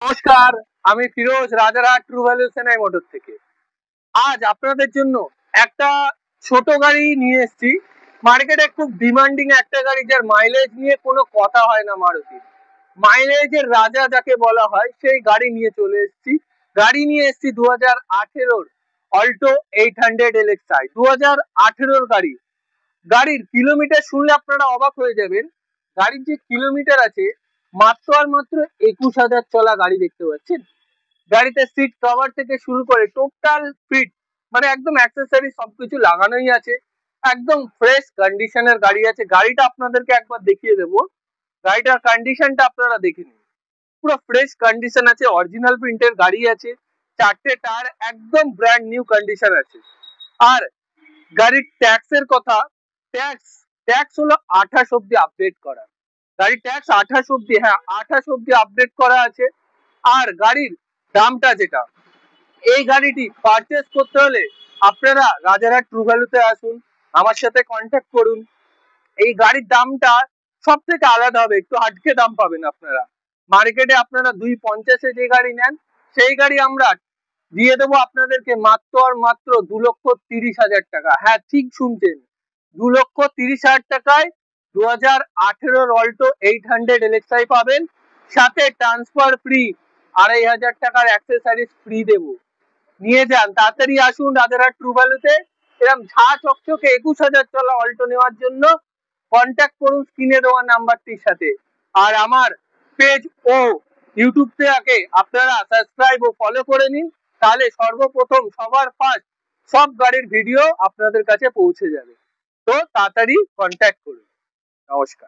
নমস্কার, আমি Firoz, Rajarhat true value সেনাই মোটর থেকে। আজ আপনাদের জন্য একটা ছোট গাড়ি নিয়ে এসেছি। মার্কেটে খুব ডিমান্ডিং একটা গাড়ি, যার মাইলেজ নিয়ে কোনো কথা হয় না। মারুতি মাইলেজের রাজা যাকে বলা হয়, সেই গাড়ি নিয়ে চলে এসেছি। গাড়ি নিয়ে এসেছি 2018 অল্টো 800 LXi। 2018 গাড়ি। গাড়ির কিলোমিটার শুনলে আপনারা অবাক হয়ে যাবেন। গাড়ির যে কিলোমিটার আছে, মাত্র আর মাত্র 21,000 চলা গাড়ি। দেখতে পাচ্ছেন গাড়িতে সিট কভার থেকে শুরু করে টোটাল ফিট, মানে একদম অ্যাক্সেসরি সবকিছু লাগানোই আছে। একদম ফ্রেশ কন্ডিশনের গাড়ি আছে। গাড়িটা আপনাদেরকে একবার দেখিয়ে দেবো। গাড়িটার কন্ডিশনটা আপনারা দেখে নিন। পুরো ফ্রেশ কন্ডিশন আছে, অরিজিনাল প্রিন্টের গাড়ি আছে। চারটে টায়ার একদম ব্র্যান্ড নিউ কন্ডিশন আছে। আর গাড়ির ট্যাক্সের কথা, ট্যাক্স ট্যাক্স হলো 28 অব্দি আপডেট করা। গাড়ির ট্যাক্স 28 অব্দি, হ্যাঁ 28 অব্দি আপডেট করা আছে। আর গাড়ির দামটা যেটা, এই গাড়িটি পারচেস করতে হলে আপনারা রাজারহাট ট্রু ভ্যালুতে আসুন, আমার সাথে কন্ট্যাক্ট করুন। এই গাড়ির দামটা সব থেকে আলাদা হবে, একটু আটকে দাম পাবেন আপনারা। মার্কেটে আপনারা 250-এ যে গাড়ি নেন, সেই গাড়ি আমরা দিয়ে দেবো আপনাদেরকে মাত্র আর মাত্র 2,30,000 টাকা। হ্যাঁ, ঠিক শুনছেন, 2,30,000 টাকায় 2018 অল্টো 800 LXi পাবেন। সাথে ট্রান্সফার ফ্রি, 2,500 টাকার অ্যাক্সেসরিজ ফ্রি দেবো। নিয়ে যান, তাড়াতাড়ি আসুন রাজারহাট ট্রু ভ্যালুতে। এরকম ঝা চকচকে 21,000 চলা অল্টো নেওয়ার জন্য কন্ট্যাক্ট করুন স্ক্রিনে দেওয়া নাম্বারটির সাথে। আর আমার পেজ ও ইউটিউব থেকে আপনারা সাবস্ক্রাইব ও ফলো করে নিন, তাহলে সর্বপ্রথম সবার ফার্স্ট সব গাড়ির ভিডিও আপনাদের কাছে পৌঁছে যাবে। তো তাড়াতাড়ি কন্ট্যাক্ট করুন। নমস্কার।